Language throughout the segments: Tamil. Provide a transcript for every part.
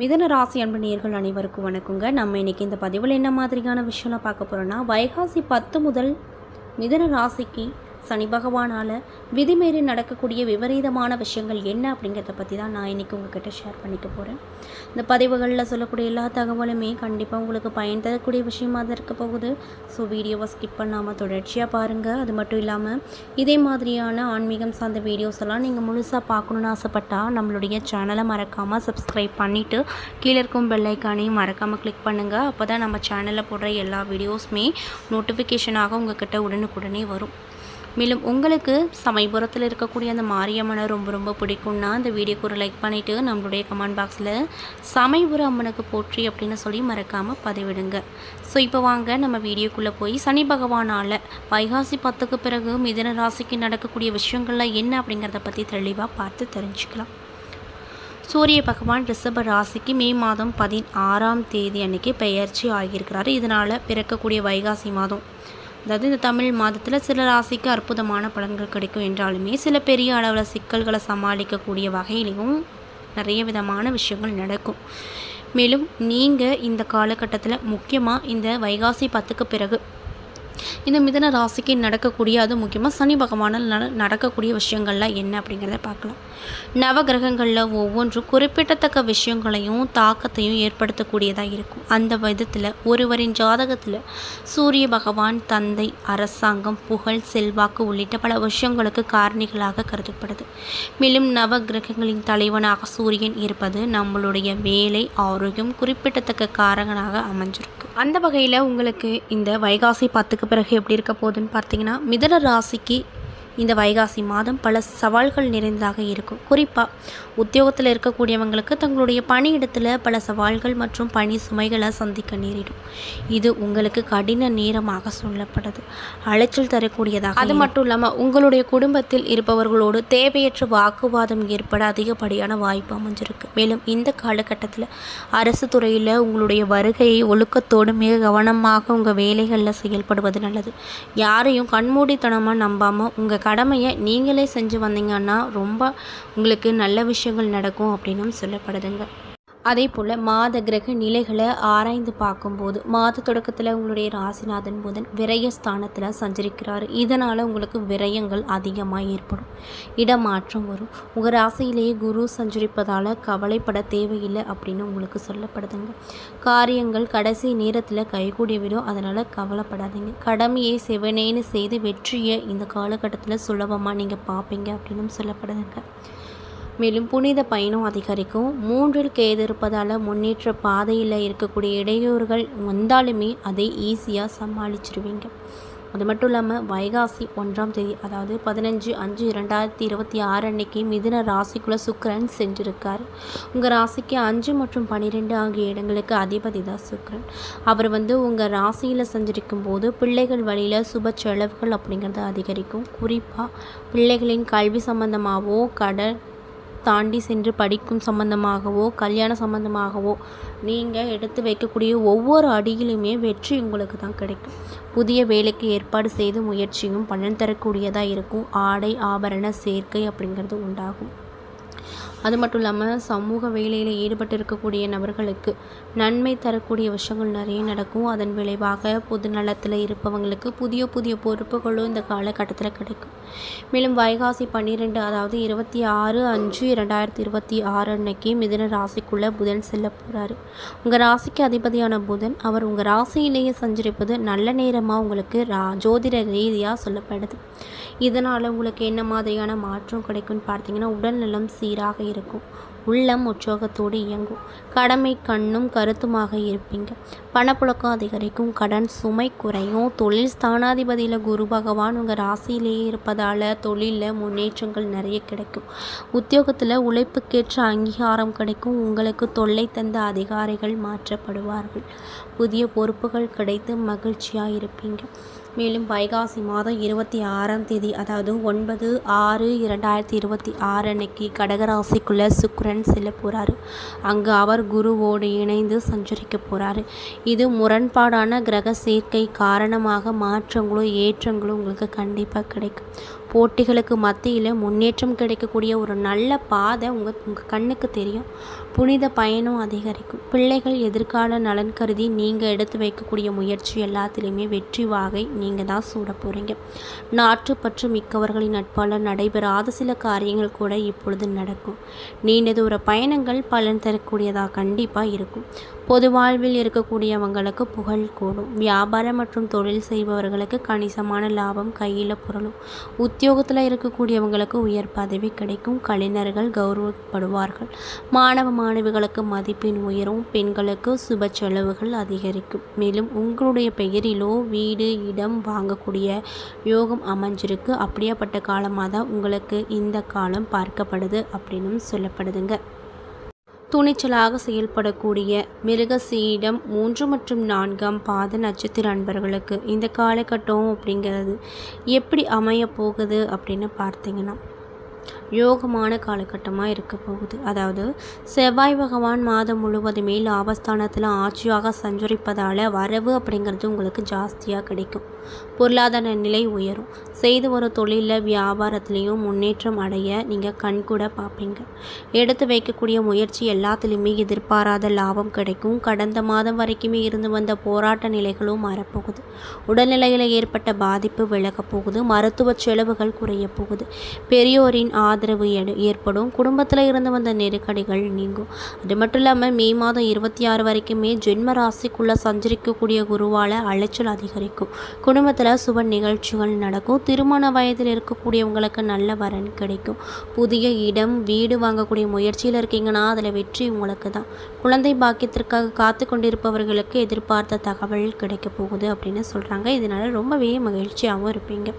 மிதுன ராசி அன்பு நேயர்கள் அனைவருக்கும் வணக்கங்க. நம்ம இன்னைக்கு இந்த பதிவில் என்ன மாதிரியான விஷயம்லாம் பார்க்க போகிறோன்னா, வைகாசி 10 முதல் மிதுன ராசிக்கு சனி பகவானால் விதிமீறி நடக்கக்கூடிய விபரீதமான விஷயங்கள் என்ன அப்படிங்கிறத பற்றி தான் நான் இன்றைக்கி உங்கள்கிட்ட ஷேர் பண்ணிக்க போகிறேன். இந்த பதிவுகளில் சொல்லக்கூடிய எல்லா தகவலுமே கண்டிப்பாக உங்களுக்கு பயன் தரக்கூடிய விஷயமாக தான் இருக்க போகுது. ஸோ வீடியோவை ஸ்கிப் பண்ணாமல் தொடர்ச்சியாக பாருங்கள். அது மட்டும் இல்லாமல் இதே மாதிரியான ஆன்மீகம் சார்ந்த வீடியோஸ் எல்லாம் நீங்கள் முழுசாக பார்க்கணுன்னு ஆசைப்பட்டால் நம்மளுடைய சேனலை மறக்காமல் சப்ஸ்கிரைப் பண்ணிவிட்டு கீழே இருக்கும் பெல் ஐக்கானையும் மறக்காமல் கிளிக் பண்ணுங்கள். அப்போ தான் நம்ம சேனலில் போடுற எல்லா வீடியோஸுமே நோட்டிஃபிகேஷனாக உங்கள்கிட்ட உடனுக்குடனே வரும். மேலும் உங்களுக்கு சமயபுரத்தில் இருக்கக்கூடிய அந்த மாரியம்மனை ரொம்ப பிடிக்கும்னா அந்த வீடியோக்கு ஒரு லைக் பண்ணிவிட்டு நம்மளுடைய கமெண்ட் பாக்ஸில் சமயபுர அம்மனுக்கு போற்றி அப்படின்னு சொல்லி மறக்காமல் பதிவிடுங்க. ஸோ இப்போ வாங்க நம்ம வீடியோக்குள்ளே போய் சனி பகவானால் வைகாசி 10க்கு பிறகு மிதுன ராசிக்கு நடக்கக்கூடிய விஷயங்கள்லாம் என்ன அப்படிங்கிறத பற்றி தெளிவாக பார்த்து தெரிஞ்சுக்கலாம். சூரிய பகவான் ரிஷப ராசிக்கு மே மாதம் 16ஆம் தேதி அன்னைக்கு பெயர்ச்சி ஆகியிருக்கிறாரு. இதனால் பிறக்கக்கூடிய வைகாசி மாதம், அதாவது இந்த தமிழ் மாதத்தில் சில ராசிக்கு அற்புதமான பலன்கள் கிடைக்கும் என்றாலுமே சில பெரிய அளவில் சிக்கல்களை சமாளிக்கக்கூடிய வகையிலையும் நிறைய விதமான விஷயங்கள் நடக்கும். மேலும் நீங்கள் இந்த காலகட்டத்தில் முக்கியமாக இந்த வைகாசி 10க்கு பிறகு இந்த மிதுன ராசிக்கு நடக்கக்கூடிய, அது முக்கியமாக சனி பகவானால் நடக்கக்கூடிய விஷயங்கள்லாம் என்ன அப்படிங்கிறத பார்க்கலாம். நவ கிரகங்களில் ஒவ்வொன்றும் குறிப்பிடத்தக்க விஷயங்களையும் தாக்கத்தையும் ஏற்படுத்தக்கூடியதாக இருக்கும். அந்த விதத்தில் ஒருவரின் ஜாதகத்தில் சூரிய பகவான் தந்தை, அரசாங்கம், புகழ், செல்வாக்கு உள்ளிட்ட பல விஷயங்களுக்கு காரணிகளாக கருதப்படுது. மேலும் நவ கிரகங்களின் தலைவனாக சூரியன் இருப்பது நம்மளுடைய வேலை, ஆரோக்கியம் குறிப்பிடத்தக்க காரணமாக அமைஞ்சிருக்கு. அந்த வகையில் உங்களுக்கு இந்த வைகாசி 10க்கு பிறகு எப்படி இருக்க போகுதுன்னு பார்த்தீங்கன்னா, மிதுன ராசிக்கு இந்த வைகாசி மாதம் பல சவால்கள் நிறைந்ததாக இருக்கும். குறிப்பாக உத்தியோகத்தில் இருக்கக்கூடியவங்களுக்கு தங்களுடைய பணியிடத்தில் பல சவால்கள் மற்றும் பணி சுமைகளை சந்திக்க நேரிடும். இது உங்களுக்கு கடின நேரமாக சொல்லப்படுது, அலைச்சல் தரக்கூடியதாக. அது மட்டும் இல்லாமல் உங்களுடைய குடும்பத்தில் இருப்பவர்களோடு தேவையற்ற வாக்குவாதம் ஏற்பட அதிகப்படியான வாய்ப்பு அமைஞ்சிருக்கு. மேலும் இந்த காலகட்டத்தில் அரசு துறையில் உங்களுடைய வருகையை ஒழுக்கத்தோடு மிக கவனமாக உங்கள் வேலைகளில் செயல்படுவது நல்லது. யாரையும் கண்மூடித்தனமாக நம்பாமல் உங்கள் கடமையை நீங்களே செஞ்சு வந்தீங்கன்னா ரொம்ப உங்களுக்கு நல்ல விஷயங்கள் நடக்கும் அப்படின்னு சொல்லப்படுதுங்க. அதே போல் மாத கிரக நிலைகளை ஆராய்ந்து பார்க்கும்போது மாத தொடக்கத்தில் உங்களுடைய ராசிநாதன் புதன் விரயஸ்தானத்தில் சஞ்சரிக்கிறார். இதனால் உங்களுக்கு விரயங்கள் அதிகமாக ஏற்படும், இடமாற்றம் வரும். உங்கள் ராசியிலேயே குரு சஞ்சரிப்பதால் கவலைப்பட தேவையில்லை அப்படின்னு உங்களுக்கு சொல்லப்படுதுங்க. காரியங்கள் கடைசி நேரத்தில் கைகூடி விடும், அதனால் கவலைப்படாதீங்க. கடமையை செவனேன்னு செய்து வெற்றியை இந்த காலகட்டத்தில் சுலபமாக நீங்கள் பார்ப்பீங்க அப்படின்னு சொல்லப்படுதுங்க. மேலும் புனித பயணம் அதிகரிக்கும். 3இல் கேது இருப்பதால் முன்னேற்ற பாதையில் இருக்கக்கூடிய இடையூறுகள் வந்தாலுமே அதை ஈஸியாக சமாளிச்சிருவீங்க. அது மட்டும் இல்லாமல் வைகாசி 1ஆம் தேதி, அதாவது 15/5/2026 அன்னைக்கு மிதுன ராசிக்குள்ளே சுக்கிரன் சென்றிருக்கார். உங்கள் ராசிக்கு 5 மற்றும் 12 ஆகிய இடங்களுக்கு அதிபதி தான் சுக்கிரன். அவர் உங்கள் ராசியில் சஞ்சரிக்கும் போது பிள்ளைகள் வழியில் சுப செலவுகள் அப்படிங்கிறது அதிகரிக்கும். குறிப்பாக பிள்ளைகளின் கல்வி சம்பந்தமாகவோ, கடன் தாண்டி சென்று படிக்கும் சம்பந்தமாகவோ, கல்யாண சம்பந்தமாகவோ நீங்கள் எடுத்து வைக்கக்கூடிய ஒவ்வொரு அடியிலுமே வெற்றி உங்களுக்கு தான் கிடைக்கும். புதிய வேலைக்கு ஏற்பாடு செய்து முயற்சியும் பலன் தரக்கூடியதாக இருக்கும். ஆடை ஆபரண சேர்க்கை அப்படிங்கிறது உண்டாகும். அது மட்டும் இல்லாமல் சமூக வேலையில் ஈடுபட்டு இருக்கக்கூடிய நபர்களுக்கு நன்மை தரக்கூடிய விஷயங்கள் நிறைய நடக்கும். அதன் விளைவாக பொது நலத்தில் இருப்பவங்களுக்கு புதிய பொறுப்புகளும் இந்த காலகட்டத்தில் கிடைக்கும். மேலும் வைகாசி 12, அதாவது 26/5/2026 அன்னைக்கு மிதுன ராசிக்குள்ளே புதன் செல்ல போகிறாரு. உங்கள் ராசிக்கு அதிபதியான புதன் அவர் உங்கள் ராசியிலேயே சஞ்சரிப்பது நல்ல நேரமாக உங்களுக்கு ஜோதிட ரீதியாக சொல்லப்படுது. இதனால் உங்களுக்கு என்ன மாதிரியான மாற்றம் கிடைக்கும்னு பார்த்தீங்கன்னா, உடல்நலம் சீராக இருக்கும், உள்ளம் உற்சாகத்தோடு இயங்கும், கடமை கண்ணும் கருத்துமாக இருப்பீங்க, பணப்புழக்கம் அதிகரிக்கும், கடன் சுமை குறையும். தொழில் ஸ்தானாதிபதியில் குரு பகவான் உங்கள் ராசியிலேயே இருப்பதால் தொழிலில் முன்னேற்றங்கள் நிறைய கிடைக்கும். உத்தியோகத்தில் உழைப்புக்கேற்ற அங்கீகாரம் கிடைக்கும். உங்களுக்கு தொல்லை தந்த அதிகாரிகள் மாற்றப்படுவார்கள். புதிய பொறுப்புகள் கிடைத்து மகிழ்ச்சியாக இருப்பீங்க. மேலும் வைகாசி மாதம் 26ஆம் தேதி, அதாவது 9/6/2026 அன்னைக்கு கடகராசிக்குள்ளே சுக்கிரன் செல்ல போகிறாரு. அங்கு அவர் குருவோடு இணைந்து சஞ்சரிக்க போகிறாரு. இது முரண்பாடான கிரக சேர்க்கை காரணமாக மாற்றங்களும் ஏற்றங்களும் உங்களுக்கு கண்டிப்பாக கிடைக்கும். போட்டிகளுக்கு மத்தியில் முன்னேற்றம் கிடைக்கக்கூடிய ஒரு நல்ல பாதை உங்கள் கண்ணுக்கு தெரியும். புனித பயனும் அதிகரிக்கும். பிள்ளைகள் எதிர்கால நலன் கருதி நீங்கள் எடுத்து வைக்கக்கூடிய முயற்சி எல்லாத்துலேயுமே வெற்றி வாகை நீங்கள் தான் சூட போகிறீங்க. நாட்டுப்பற்று மிக்கவர்களின் நட்பால் நடைபெறாத சில காரியங்கள் கூட இப்பொழுது நடக்கும். நீண்ட தூர பயணங்கள் பலன் தரக்கூடியதாக கண்டிப்பாக இருக்கும். பொது வாழ்வில் இருக்கக்கூடியவங்களுக்கு புகழ் கூடும். வியாபாரம் மற்றும் தொழில் செய்பவர்களுக்கு கணிசமான லாபம் கையில் புரளும். உத்தியோகத்தில் இருக்கக்கூடியவங்களுக்கு உயர் பதவி கிடைக்கும். கலைஞர்கள் கௌரவப்படுவார்கள். மாணவிகளுக்கு மதிப்பெண் உயரும். பெண்களுக்கு சுப செலவுகள் அதிகரிக்கும். மேலும் உங்களுடைய பெயரிலோ வீடு இடம் வாங்கக்கூடிய யோகம் அமைஞ்சிருக்கு. அப்படியாப்பட்ட காலமாக தான் உங்களுக்கு இந்த காலம் பார்க்கப்படுது அப்படின்னு சொல்லப்படுதுங்க. துணிச்சலாக செயல்படக்கூடிய மிருகசீடம் 3 மற்றும் 4ஆம் பாத நட்சத்திர அன்பர்களுக்கு இந்த காலகட்டம் அப்படிங்கிறது எப்படி அமைய போகுது அப்படின்னு பார்த்தீங்கன்னா யோகமான காலகட்டமாக இருக்க போகுது. அதாவது செவ்வாய் பகவான் மாதம் முழுவதுமே லாபஸ்தானத்தில் ஆட்சியாக சஞ்சரிப்பதால் வரவு அப்படிங்கிறது உங்களுக்கு ஜாஸ்தியாக கிடைக்கும். பொருளாதார நிலை உயரும். செய்து வரும் தொழிலில் வியாபாரத்துலேயும் முன்னேற்றம் அடைய நீங்கள் கண்கூட பார்ப்பீங்க. எடுத்து வைக்கக்கூடிய முயற்சி எல்லாத்துலேயுமே எதிர்பாராத லாபம் கிடைக்கும். கடந்த மாதம் வரைக்குமே இருந்து வந்த போராட்ட நிலைகளும் மாறப்போகுது. உடல்நிலையில் ஏற்பட்ட பாதிப்பு விலகப் போகுது. மருத்துவ செலவுகள் குறைய போகுது. பெரியோரின் ஆதரவு ஏற்படும். குடும்பத்தில் இருந்து வந்த நெருக்கடிகள் நீங்கும். அது மட்டும் இல்லாமல் மே மாதம் 26 வரைக்குமே ஜென்ம ராசிக்குள்ளே சஞ்சரிக்கக்கூடிய குருவால் அலைச்சல் அதிகரிக்கும். குடும்பத்தில் சுப நிகழ்ச்சிகள் நடக்கும். திருமண வயதில் இருக்கக்கூடியவங்களுக்கு நல்ல வரன் கிடைக்கும். புதிய இடம் வீடு வாங்கக்கூடிய முயற்சியில் இருக்கீங்கன்னா அதில் வெற்றி உங்களுக்கு தான். குழந்தை பாக்கியத்திற்காக காத்து கொண்டிருப்பவர்களுக்கு எதிர்பார்த்த தகவல் கிடைக்க போகுது அப்படின்னு சொல்கிறாங்க. இதனால் ரொம்பவே மகிழ்ச்சியாகவும் இருப்பீங்க.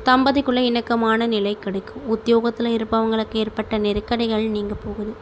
தம்பதிக்குள்ளே இணக்கமான நிலை கிடைக்கும். உத்தியோகத்தில் இருப்பவங்களுக்கு ஏற்பட்ட நெருக்கடிகள் நீங்க போகுது.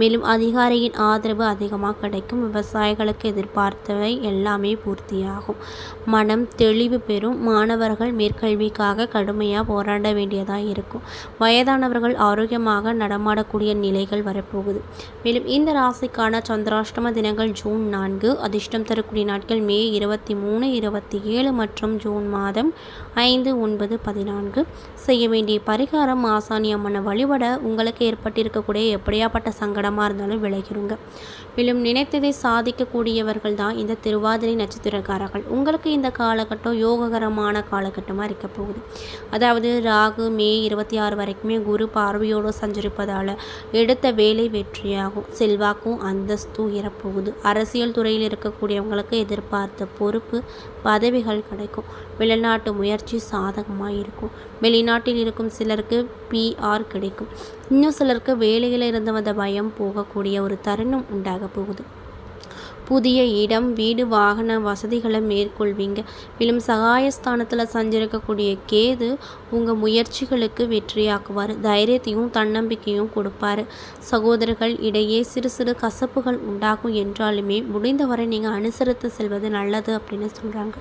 மேலும் அதிகாரியின் ஆதரவு அதிகமாக கிடைக்கும். விவசாயிகளுக்கு எதிர்பார்த்தவை எல்லாமே பூர்த்தியாகும். மனம் தெளிவு பெறும். மாணவர்கள் மேற்கல்விக்காக கடுமையாக போராட வேண்டியதாக இருக்கும். வயதானவர்கள் ஆரோக்கியமாக நடமாடக்கூடிய நிலைகள் வரப்போகுது. மேலும் இந்த ராசிக்கான சந்திராஷ்டம தினங்கள் ஜூன் 4. அதிர்ஷ்டம் தரக்கூடிய நாட்கள் மே 23, 27 மற்றும் ஜூன் மாதம் 5, 9, 14. செய்ய வேண்டிய பரிகாரம் ஆசானி அம்மனை வழிபட உங்களுக்கு ஏற்பட்டிருக்கக்கூடிய எப்படியாப்பட்ட சங்கடமாக இருந்தாலும் விலகிருங்க. மேலும் நினைத்ததை சாதிக்கக்கூடியவர்கள் தான் இந்த திருவாதிரை நட்சத்திரக்காரர்கள். உங்களுக்கு இந்த காலகட்டம் யோககரமான காலகட்டமாக இருக்க போகுது. அதாவது ராகு மே 26 வரைக்குமே குரு பார்வையோடு சஞ்சரிப்பதால் எடுத்த வேலை வெற்றியாகும். செல்வாக்கும் அந்தஸ்தும் உயரப்போகுது. அரசியல் துறையில் இருக்கக்கூடியவங்களுக்கு எதிர்பார்த்த பொறுப்பு பதவிகள் கிடைக்கும். வெளிநாட்டு முயற்சி சாதகமாக இருக்கும். வெளிநாட்டில் இருக்கும் சிலருக்கு PR கிடைக்கும். இன்னும் சிலருக்கு வேலையில் இருந்து வந்த பயம் போகக்கூடிய ஒரு தருணம் உண்டாக போகுது. புதிய இடம் வீடு வாகன வசதிகளை மேற்கொள்வீங்க. மேலும் சகாயஸ்தானத்தில் சஞ்சரிக்கக்கூடிய கேது உங்கள் முயற்சிகளுக்கு வெற்றியாக்குவார். தைரியத்தையும் தன்னம்பிக்கையும் கொடுப்பார். சகோதரர்கள் இடையே சிறு சிறு கசப்புகள் உண்டாகும் என்றாலுமே முடிந்தவரை நீங்கள் அனுசரித்து செல்வது நல்லது அப்படின்னு சொல்கிறாங்க.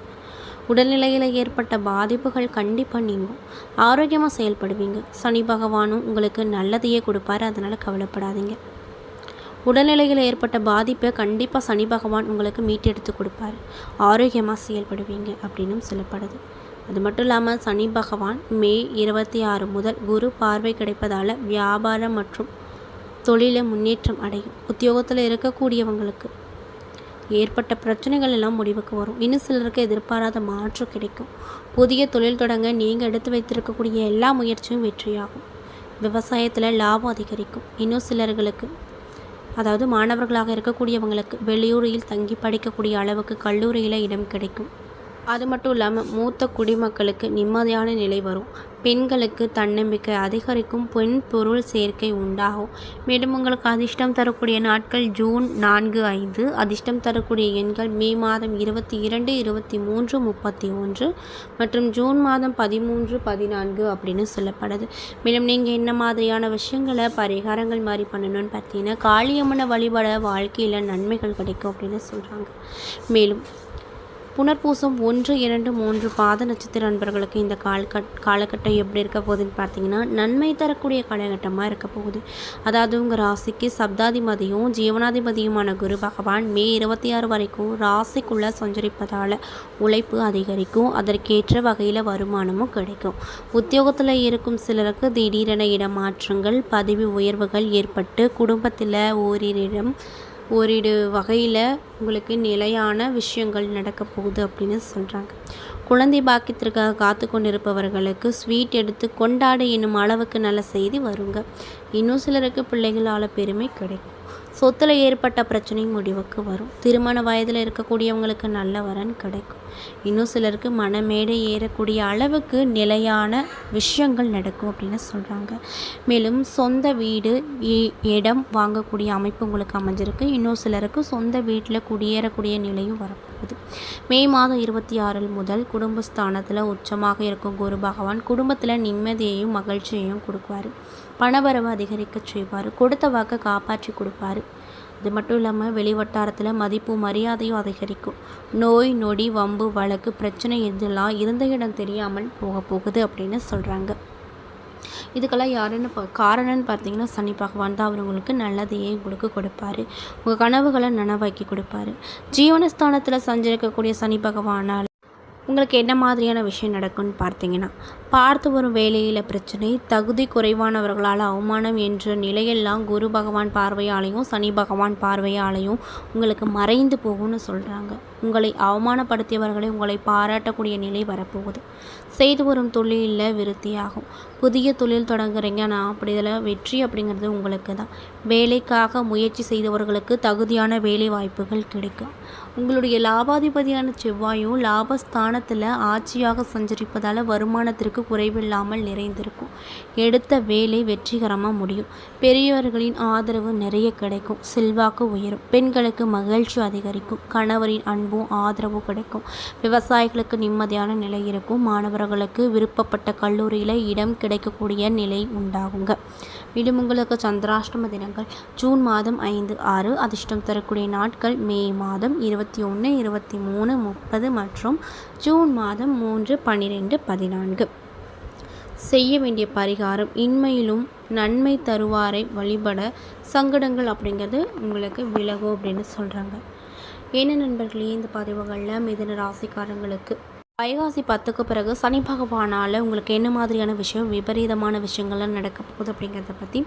உடல்நிலையில் ஏற்பட்ட பாதிப்புகள் கண்டிப்பாக நீங்கும். ஆரோக்கியமாக செயல்படுவீங்க. சனி பகவானும் உங்களுக்கு நல்லதையே கொடுப்பாரு. அதனால் கவலைப்படாதீங்க. உடல்நிலையில் ஏற்பட்ட பாதிப்பை கண்டிப்பாக சனி பகவான் உங்களுக்கு மீட்டெடுத்து கொடுப்பாரு. ஆரோக்கியமாக செயல்படுவீங்க அப்படின்னும் சொல்லப்படுது. அது மட்டும் இல்லாமல் சனி பகவான் மே 26 முதல் குரு பார்வை கிடைப்பதால் வியாபாரம் மற்றும் தொழிலில் முன்னேற்றம் அடையும். உத்தியோகத்தில் இருக்கக்கூடியவங்களுக்கு ஏற்பட்ட பிரச்சனைகள் எல்லாம் முடிவுக்கு வரும். இன்னும் சிலருக்கு எதிர்பாராத மாற்றம் கிடைக்கும். புதிய தொழில் தொடங்க நீங்கள் எடுத்து வைத்திருக்கக்கூடிய எல்லா முயற்சியும் வெற்றியாகும். விவசாயத்தில் லாபம் அதிகரிக்கும். இன்னும் சிலர்களுக்கு அதாவது மாணவர்களாக இருக்கக்கூடியவங்களுக்கு வெளியூரில் தங்கி படிக்கக்கூடிய அளவுக்கு கல்லூரியில் இடம் கிடைக்கும். அது மட்டும் இல்லாமல் மூத்த குடிமக்களுக்கு நிம்மதியான நிலை வரும். பெண்களுக்கு தன்னம்பிக்கை அதிகரிக்கும். பெண் பொருள் சேர்க்கை உண்டாகும். மேலும் உங்களுக்கு அதிர்ஷ்டம் தரக்கூடிய நாட்கள் ஜூன் 4, 5. அதிர்ஷ்டம் தரக்கூடிய எண்கள் மே மாதம் 22, 23, 31 மற்றும் ஜூன் மாதம் 13, 14 அப்படின்னு சொல்லப்படுது. மேலும் நீங்கள் என்ன மாதிரியான விஷயங்களை பரிகாரங்கள் மாதிரி பண்ணணும்னு பார்த்தீங்கன்னா காளியம்மனை வழிபட வாழ்க்கையில் நன்மைகள் கிடைக்கும் அப்படின்னு சொல்கிறாங்க. மேலும் புனர்பூசம் 1, 2, 3 பாத நட்சத்திர நண்பர்களுக்கு இந்த காலகட்டம் எப்படி இருக்க போகுதுன்னு பார்த்தீங்கன்னா, நன்மை தரக்கூடிய காலகட்டமாக இருக்க போகுது. அதாவது உங்கள் ராசிக்கு சப்தாதிபதியும் ஜீவனாதிபதியுமான குரு பகவான் மே 26 வரைக்கும் ராசிக்குள்ளே சஞ்சரிப்பதால் உழைப்பு அதிகரிக்கும். அதற்கேற்ற வகையில் வருமானமும் கிடைக்கும். உத்தியோகத்தில் இருக்கும் சிலருக்கு திடீரென இடமாற்றங்கள், பதவி உயர்வுகள் ஏற்பட்டு குடும்பத்தில் ஓரிரு வகையில் உங்களுக்கு நிலையான விஷயங்கள் நடக்க போகுது அப்படின்னு சொல்கிறாங்க. குழந்தை பாக்கியத்திற்காக காத்து கொண்டிருப்பவர்களுக்கு ஸ்வீட் எடுத்து கொண்டாடு என்னும் அளவுக்கு நல்ல செய்தி வருங்க. இன்னும் சிலருக்கு பிள்ளைகளால் பெருமை கிடைக்கும். சொத்தில் ஏற்பட்ட பிரச்சனை முடிவுக்கு வரும். திருமண வயதில் இருக்கக்கூடியவங்களுக்கு நல்ல வரன் கிடைக்கும். இன்னும் சிலருக்கு மனமேடை ஏறக்கூடிய அளவுக்கு நிலையான விஷயங்கள் நடக்கும் அப்படின்னு சொல்கிறாங்க. மேலும் சொந்த வீடு இடம் வாங்கக்கூடிய அமைப்பு உங்களுக்கு அமைஞ்சிருக்கு. இன்னும் சிலருக்கு சொந்த வீட்டில் குடியேறக்கூடிய நிலையும் வரப்போகுது. மே மாதம் 26 முதல் குடும்பஸ்தானத்தில் உச்சமாக இருக்கும் குரு பகவான் குடும்பத்தில் நிம்மதியையும் மகிழ்ச்சியையும் கொடுக்குவார். பணவரவு அதிகரிக்க செய்வார். கொடுத்த வாக்கை காப்பாற்றி கொடுப்பார். அது மட்டும் இல்லாமல் வெளிவட்டாரத்தில் மதிப்பு மரியாதையும் அதிகரிக்கும். நோய் நொடி வம்பு வழக்கு பிரச்சனை இதெல்லாம் இருந்த இடம் தெரியாமல் போகுது அப்படின்னு சொல்கிறாங்க. இதுக்கெல்லாம் காரணம்னு பார்த்தீங்கன்னா சனி பகவான் தான். அவர் உங்களுக்கு நல்லதையே உங்களுக்கு கொடுப்பாரு. உங்கள் கனவுகளை நனவாக்கி கொடுப்பாரு. ஜீவனஸ்தானத்தில் சஞ்சரிக்கக்கூடிய சனி பகவானால் உங்களுக்கு என்ன மாதிரியான விஷயம் நடக்கும்னு பார்த்தீங்கன்னா, பார்த்து வரும் வேலையில் பிரச்சனை, தகுதி குறைவானவர்களால் அவமானம் என்ற நிலையெல்லாம் குரு பகவான் பார்வையாலையும் சனி பகவான் பார்வையாலையும் உங்களுக்கு மறைந்து போகும்னு சொல்கிறாங்க. உங்களை அவமானப்படுத்தியவர்களை உங்களை பாராட்டக்கூடிய நிலை வரப்போகுது. செய்து வரும் தொழிலில் விருத்தியாகும். புதிய தொழில் தொடங்குறீங்கன்னா அப்படி இதில் வெற்றி அப்படிங்கிறது உங்களுக்கு தான். வேலைக்காக முயற்சி செய்தவர்களுக்கு தகுதியான வேலை வாய்ப்புகள் கிடைக்கும். உங்களுடைய லாபாதிபதியான செவ்வாயும் லாபஸ்தானத்தில் ஆட்சியாக சஞ்சரிப்பதால் வருமானத்திற்கு குறைவில்லாமல் நிறைந்திருக்கும். எடுத்த வேலை வெற்றிகரமாக முடியும். பெரியவர்களின் ஆதரவு நிறைய கிடைக்கும். செல்வாக்கு உயரும். பெண்களுக்கு மகிழ்ச்சி அதிகரிக்கும். கணவரின் அன்பும் ஆதரவும் கிடைக்கும். விவசாயிகளுக்கு நிம்மதியான நிலை இருக்கும். மாணவர்களுக்கு விருப்பப்பட்ட கல்லூரியில் இடம் கிடைக்கக்கூடிய நிலை உண்டாகுங்க. மீண்டும் உங்களுக்கு சந்திராஷ்டம தினங்கள் ஜூன் மாதம் 5, 6. அதிர்ஷ்டம் தரக்கூடிய நாட்கள் மே மாதம் 21, 23, 30 மற்றும் ஜூன் மாதம் 3, 12, 14. செய்ய வேண்டிய பரிகாரம் இன்மையிலும் நன்மை தருவாரை வழிபட சங்கடங்கள் அப்படிங்கிறது உங்களுக்கு விலகும் அப்படின்னு சொல்கிறாங்க. என்ன நண்பர்களே, இந்த பதிவுகளில் மிதுன ராசிக்காரங்களுக்கு வைகாசி 10க்கு பிறகு சனி பகவானால் உங்களுக்கு என்ன மாதிரியான விஷயம் விபரீதமான விஷயங்கள்லாம் நடக்க போகுது அப்படிங்கிறத பற்றி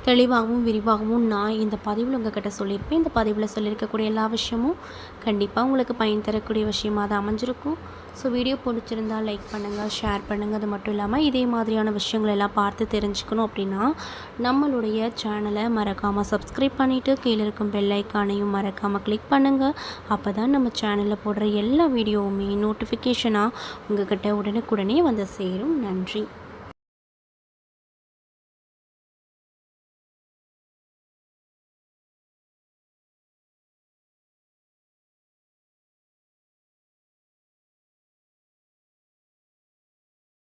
தெளிவாகவும் விரிவாகவும் நான் இந்த பதிவில் உங்கள்கிட்ட சொல்லியிருப்பேன். இந்த பதிவில் சொல்லியிருக்கக்கூடிய எல்லா விஷயமும் கண்டிப்பாக உங்களுக்கு பயன் தரக்கூடிய விஷயமாக தான் அமைஞ்சிருக்கும். ஸோ வீடியோ பிடிச்சிருந்தால் லைக் பண்ணுங்கள், ஷேர் பண்ணுங்கள். அது மட்டும் இல்லாமல் இதே மாதிரியான விஷயங்கள் எல்லாம் பார்த்து தெரிஞ்சுக்கணும் அப்படின்னா நம்மளுடைய சேனலை மறக்காமல் சப்ஸ்கிரைப் பண்ணிவிட்டு கீழே இருக்கும் பெல் ஐக்கானையும் மறக்காமல் கிளிக் பண்ணுங்கள். அப்போ தான் நம்ம சேனலில் போடுற எல்லா வீடியோவுமே நோட்டிஃபிகேஷனாக உங்கள்கிட்ட உடனுக்குடனே வந்து சேரும். நன்றி.